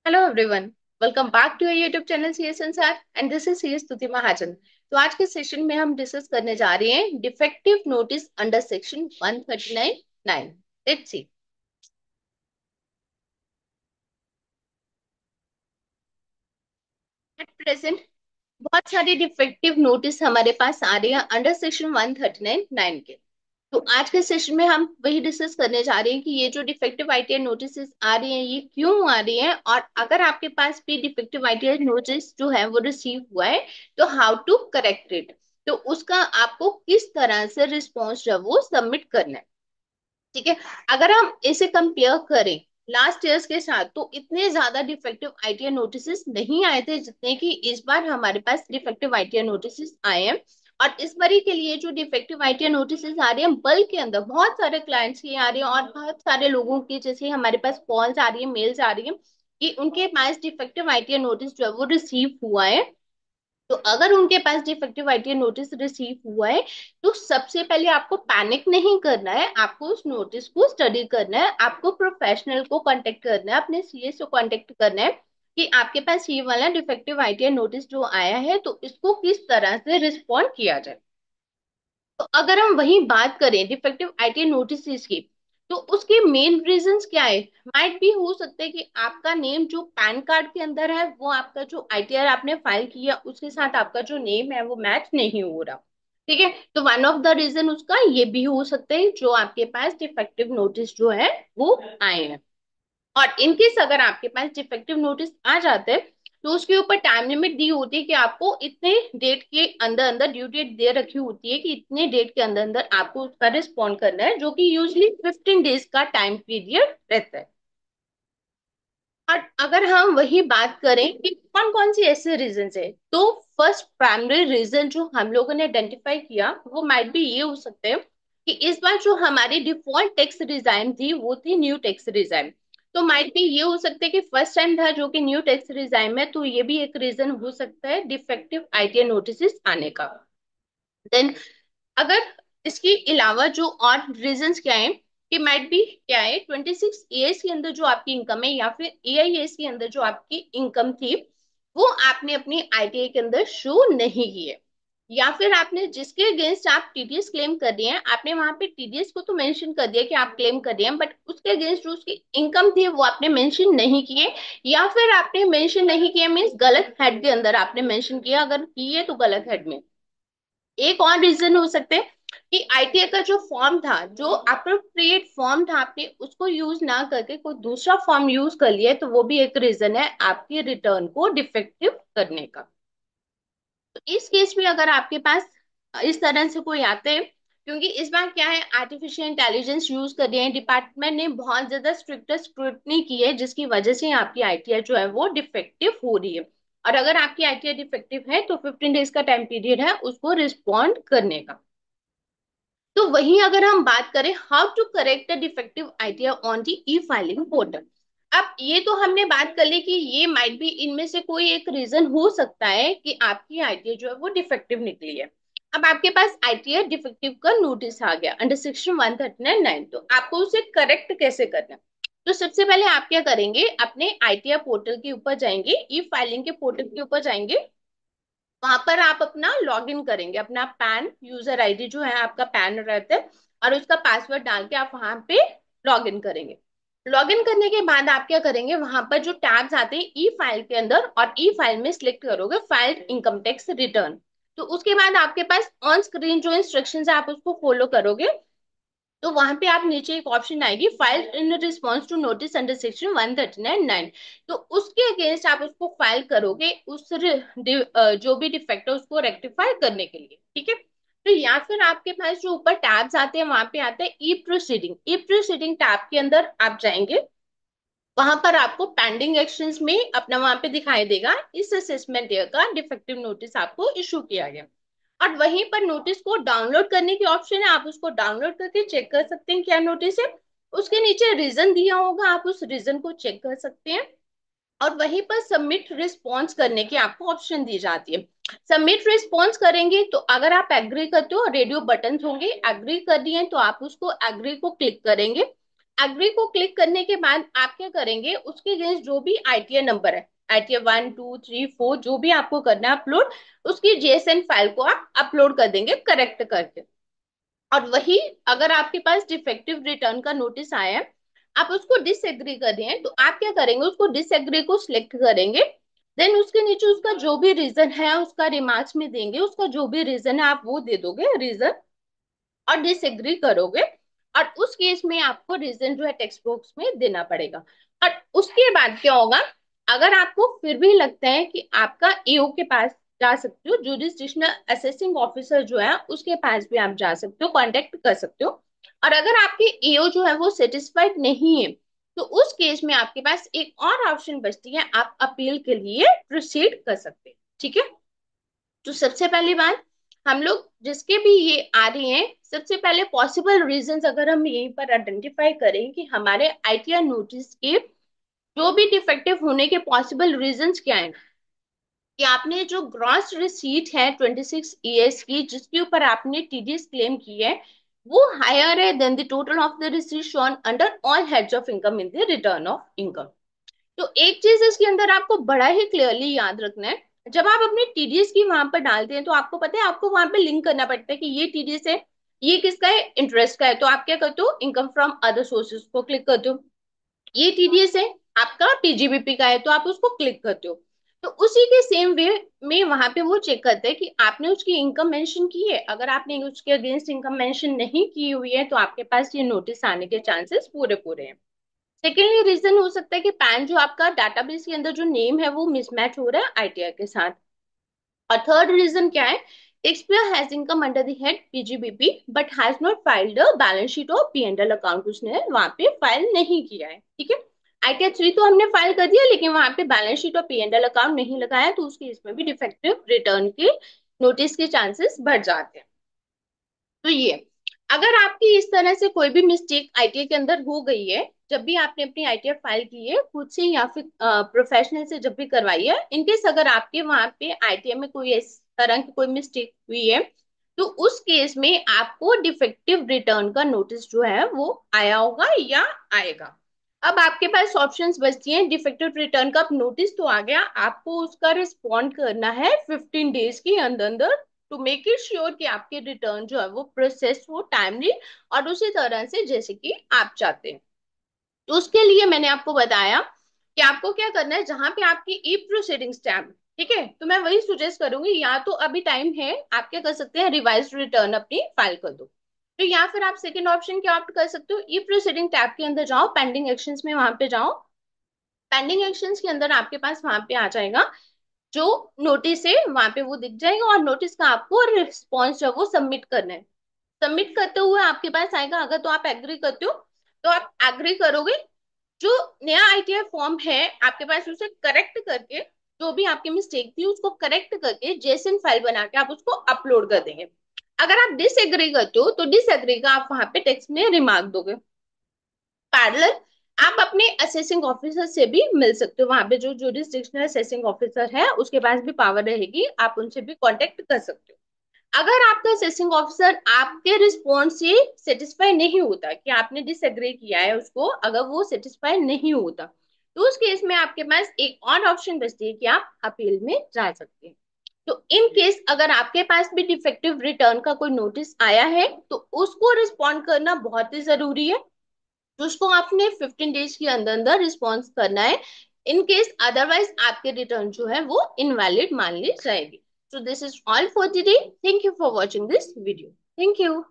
Hello everyone. Welcome back to YouTube channel CS Sansar and this is CS Stuti Mahajan. तो आज के session में हम डिस्कस करने जा रहे हैं defective notice under section 139(9). Let's see. At present बहुत सारे डिफेक्टिव नोटिस हमारे पास आ रहे हैं अंडर सेक्शन 139(9) के। तो आज के सेशन में हम वही डिस्कस करने जा रहे हैं कि ये जो डिफेक्टिव आईटीआर नोटिस आ रही हैं ये क्यों आ रही हैं, और अगर आपके पास भी डिफेक्टिव आईटीआर नोटिस जो है वो रिसीव हुआ है तो हाउ टू करेक्ट इट। तो उसका आपको किस तरह से रिस्पॉन्स जो है वो सबमिट करना है। ठीक है। अगर हम इसे कंपेयर करें लास्ट ईयर्स के साथ तो इतने ज्यादा डिफेक्टिव आईटीआर नोटिस नहीं आए थे जितने कि इस बार हमारे पास डिफेक्टिव आईटीआर नोटिस आए हैं। और इस बारी के लिए जो डिफेक्टिव आईटीआर नोटिस आ रहे हैं बल्क के अंदर बहुत सारे क्लाइंट्स के आ रहे हैं, और बहुत सारे लोगों की जैसे हमारे पास कॉल्स आ रही है, मेल्स आ रही है कि उनके पास डिफेक्टिव आईटीआर नोटिस जो है वो रिसीव हुआ है। तो अगर उनके पास डिफेक्टिव आईटीआर नोटिस रिसीव हुआ है तो सबसे पहले आपको पैनिक नहीं करना है, आपको उस नोटिस को स्टडी करना है, आपको प्रोफेशनल को कांटेक्ट करना है, अपने सीएस को कांटेक्ट करना है कि आपके पास ये वाला डिफेक्टिव आईटीआर नोटिस जो आया है तो इसको किस तरह से रिस्पॉन्ड किया जाए। तो अगर हम वही बात करें डिफेक्टिव आईटी नोटिस की तो उसके मेन रीजंस क्या है। माइट भी हो सकता है कि आपका नेम जो पैन कार्ड के अंदर है वो आपका जो आईटीआर आपने फाइल किया उसके साथ आपका जो नेम है वो मैच नहीं हो रहा। ठीक है। तो वन ऑफ द रीजन उसका ये भी हो सकता है जो आपके पास डिफेक्टिव नोटिस जो है वो आए हैं। और इनकेस अगर आपके पास डिफेक्टिव नोटिस आ जाते हैं तो उसके ऊपर टाइम लिमिट दी होती है कि आपको इतने डेट के अंदर अंदर, ड्यू डेट दे रखी होती है कि इतने डेट के अंदर अंदर आपको उसका रिस्पॉन्ड करना है, जो कि यूजली 15 डेज का टाइम पीरियड रहता है। और अगर हम वही बात करें कि कौन कौन सी ऐसे रीजन है तो फर्स्ट प्राइमरी रीजन जो हम लोगों ने आइडेंटिफाई किया वो माइट भी ये हो सकते हैं कि इस बार जो हमारी डिफॉल्ट टैक्स रिजाइम थी वो थी न्यू टैक्स रिजाइम। तो माइट भी ये हो सकता है कि फर्स्ट टाइम था जो कि न्यू टैक्स रिजाइम है, तो ये भी एक रीजन हो सकता है डिफेक्टिव आईटीआर नोटिस आने का। देन अगर इसके अलावा जो और रीजंस क्या है कि माइट बी क्या है 26 ईयर्स के अंदर जो आपकी इनकम है या फिर एआईएस के अंदर जो आपकी इनकम थी वो आपने अपनी आईटीआई के अंदर शो नहीं की है, या फिर आपने जिसके अगेंस्ट आप टीडीएस क्लेम कर रहे हैं आपने वहां पे टीडीएस को तो मेंशन कर दिया कि आप क्लेम कर रहे हैं, बट उसके अगेंस्ट जो उसकी इनकम थी वो आपने मेंशन नहीं किए, या फिर आपने मेंशन नहीं किया मीन्स गलत हेड के अंदर आपने मेंशन किया, अगर किए तो गलत हेड में। एक और रीजन हो सकते हैं कि आईटीआई का जो फॉर्म था, जो अप्रोप्रिएट फॉर्म था, आपने उसको यूज ना करके कोई दूसरा फॉर्म यूज कर लिया है, तो वो भी एक रीजन है आपके रिटर्न को डिफेक्टिव करने का। तो इस केस में अगर आपके पास इस तरह से कोई आते हैं, क्योंकि इस बार क्या है आर्टिफिशियल इंटेलिजेंस यूज कर रहे हैं, डिपार्टमेंट ने बहुत ज्यादा स्ट्रिक्टर स्क्रूटनी की है जिसकी वजह से आपकी आईटीआई जो है वो डिफेक्टिव हो रही है। और अगर आपकी आईटीआई डिफेक्टिव है तो 15 डेज का टाइम पीरियड है उसको रिस्पॉन्ड करने का। तो वहीं अगर हम बात करें how to correct the defective ITR on the e filing portal. अब ये तो हमने बात कर ली कि ये माइट भी इनमें से कोई एक रीजन हो सकता है कि आपकी आईटीआर जो है वो डिफेक्टिव निकली है। अब आपके पास आईटीआर डिफेक्टिव का नोटिस आ गया अंडर सेक्शन 139(9), तो आपको उसे करेक्ट कैसे करना है। तो सबसे पहले आप क्या करेंगे, अपने आईटीआर पोर्टल के ऊपर जाएंगे, ई फाइलिंग के पोर्टल के ऊपर जाएंगे, वहां पर आप अपना लॉग इन करेंगे, अपना पैन यूजर आईडी जो है आपका पैन रहता है और उसका पासवर्ड डाल के आप वहां पे लॉग इन करेंगे। लॉग इन करने के बाद आप क्या करेंगे, वहां पर जो टैब्स आते हैं ई फाइल के अंदर, और ई फाइल में सिलेक्ट करोगे फाइल इनकम टैक्स रिटर्न। तो उसके बाद आपके पास ऑन स्क्रीन जो इंस्ट्रक्शंस है आप उसको फॉलो करोगे। तो वहां पे आप नीचे एक ऑप्शन आएगी file in response to notice under section 139(9), तो उसके अगेंस्ट आप उसको फाइल करोगे उस जो भी डिफेक्ट है उसको रेक्टिफाई करने के लिए। ठीक है। तो या फिर आपके पास जो ऊपर टैब्स आते हैं वहां पे आते हैं ई प्रोसीडिंग, ई प्रोसीडिंग टैब के अंदर आप जाएंगे, वहां पर आपको पेंडिंग एक्शंस में अपना वहां पे दिखाई देगा इस असेसमेंट ईयर का डिफेक्टिव नोटिस आपको इशू किया गया। और वहीं पर नोटिस को डाउनलोड करने की ऑप्शन है, आप उसको डाउनलोड करके चेक कर सकते हैं क्या नोटिस है। उसके नीचे रीजन दिया होगा, आप उस रीजन को चेक कर सकते हैं। और वहीं पर सबमिट रिस्पॉन्स करने की आपको ऑप्शन दी जाती है। सबमिट रिस्पॉन्स करेंगे तो अगर आप एग्री करते हो रेडियो बटन होंगे, एग्री कर दिए तो आप उसको एग्री को क्लिक करेंगे। एग्री को क्लिक करने के बाद आप क्या करेंगे, उसके अगेंस्ट जो भी आईटीआर नंबर है, आईटीआर 1 2 3 4 जो भी आपको करना है अपलोड, उसकी जेएसएन फाइल को आप अपलोड कर देंगे करेक्ट करके। और वही, अगर आपके पास डिफेक्टिव रिटर्न का नोटिस आया है, आप उसको डिसएग्री कर रहे हैं, तो आप क्या करेंगे, उसको डिसएग्री को सिलेक्ट करेंगे। देन उसके नीचे उसका जो भी रीजन है उसका रिमार्क्स में देंगे, उसका जो भी रीजन है आप वो दे दोगे रीजन, और डिसएग्री करोगे। और उस केस में आपको रीजन जो है टेक्स्ट बॉक्स में देना पड़ेगा। और उसके बाद क्या होगा, अगर आपको फिर भी लगता है कि आपका एओ के पास जा सकते हो, जुरिस्डिक्शनल असेसिंग ऑफिसर जो है उसके पास भी आप जा सकते हो, कांटेक्ट कर सकते हो। और अगर आपके एओ जो है वो सेटिस्फाइड नहीं है, तो उस केस में आपके पास एक और ऑप्शन बचती है, आप अपील के लिए प्रोसीड कर सकते हैं। ठीक है। तो सबसे पहली बात, हम लोग जिसके भी ये आ रही हैं, सबसे पहले पॉसिबल रीजंस अगर हम यहीं पर आइडेंटिफाई करें कि हमारे आईटीआर नोटिस के जो भी डिफेक्टिव होने के पॉसिबल रीजंस क्या हैं, कि आपने जो ग्रॉस रिसीट है 26 ईयर्स की जिसके ऊपर आपने टीडीएस क्लेम की है, वो हायर है than the total of the receipt shown under all heads of income in the return of income. तो एक चीज इसके अंदर आपको बड़ा ही क्लियरली याद रखना है, जब आप अपने टीडीएस की वहां पर डालते हैं तो आपको पता है आपको वहां पे लिंक करना पड़ता है कि ये टीडीएस है, ये किसका है, इंटरेस्ट का है, तो आप क्या करते हो, इनकम फ्रॉम अदर सोर्सेज को क्लिक करते हो। ये टीडीएस है आपका पीजीबीपी का है, तो आप उसको क्लिक करते हो। तो उसी के सेम वे में वहां पे वो चेक करते हैं कि आपने उसकी इनकम मेंशन की है, अगर आपने उसके अगेंस्ट इनकम मेंशन नहीं की हुई है तो आपके पास ये नोटिस आने के चांसेस पूरे पूरे हैं। सेकेंडली रीजन हो सकता है कि पैन जो आपका डाटाबेस के अंदर जो नेम है वो मिसमैच हो रहा है आईटीआर के साथ। और थर्ड रीजन क्या है, taxpayer has income under the head PGBP but has not filed a balance sheet और पी&एल अकाउंट, उसने वहां पे फाइल नहीं किया है। ठीक है। आईटीआर 3 तो हमने फाइल कर दिया लेकिन वहां पे बैलेंस शीट और पी&एल अकाउंट नहीं लगाया, तो उसके इसमें भी डिफेक्टिव रिटर्न के नोटिस के चांसेस बढ़ जाते हैं। तो ये, अगर आपकी इस तरह से कोई भी मिस्टेक आईटीआर के अंदर हो गई है, जब भी आपने अपनी आईटीआर फाइल की है खुद से या फिर प्रोफेशनल से जब भी करवाई है, इनकेस अगर आपके वहां पे आईटीआर में कोई इस तरह की कोई मिस्टेक हुई है, तो उस केस में आपको डिफेक्टिव रिटर्न का नोटिस जो है वो आया होगा या आएगा। अब आपके पास ऑप्शंस बचती हैं, डिफेक्टिव रिटर्न का नोटिस तो आ गया, आपको उसका रिस्पॉन्ड करना है 15 डेज के अंदर अंदर, टू मेक इट श्योर कि आपके रिटर्न जो है वो प्रोसेस हो टाइमली और उसी तरह से जैसे कि आप चाहते हैं। तो उसके लिए मैंने आपको बताया कि आपको क्या करना है, जहां पे आपकी ई प्रोसीडिंग्स टैब, ठीक है, तो मैं वही सुजेस्ट करूंगी, या तो अभी टाइम है आप क्या कर सकते हैं, रिवाइज रिटर्न अपनी फाइल कर दो। तो या फिर आप सेकेंड ऑप्शन क्या ऑप्ट कर सकते हो, ई प्रोसीडिंग टैब के अंदर जाओ, पेंडिंग एक्शंस में वहां पे जाओ। पेंडिंग एक्शंस के अंदर आपके पास वहां पे आ जाएगा जो नोटिस है, वहां पे वो दिख जाएगा, और नोटिस का आपको रिस्पॉन्स जो है वो सबमिट करना है। सबमिट करते हुए आपके पास आएगा, अगर तो आप एग्री करते हो तो आप एग्री करोगे, जो नया आईटीआर फॉर्म है आपके पास उसे करेक्ट करके, जो भी आपकी मिस्टेक थी उसको करेक्ट करके जेसन फाइल बना के आप उसको अपलोड कर देंगे। अगर आप डिसएग्री करते हो तो डिसएग्री का आप वहां पे टेक्स्ट में रिमार्क दोगे। पैरेलल आप अपने असेसिंग ऑफिसर से भी मिल सकते हो, वहां पे जो जुरिस्डिक्शनल असेसिंग ऑफिसर है उसके पास भी पावर रहेगी, आप उनसे भी कांटेक्ट कर सकते हो। अगर आपका असेसिंग ऑफिसर आपके रिस्पॉन्स से सेटिस्फाई नहीं होता, कि आपने डिसएग्री किया है उसको, अगर वो सेटिस्फाई नहीं होता, तो उस केस में आपके पास एक और ऑप्शन बचती है कि आप अपील में जा सकते हैं। तो इन केस अगर आपके पास भी डिफेक्टिव रिटर्न का कोई नोटिस आया है तो उसको रिस्पॉन्ड करना बहुत ही जरूरी है, तो उसको आपने 15 डेज के अंदर अंदर रिस्पॉन्स करना है। इन केस अदरवाइज आपके रिटर्न जो है वो इनवैलिड मान ली जाएगी। So this is all for today, thank you for watching this video, thank you.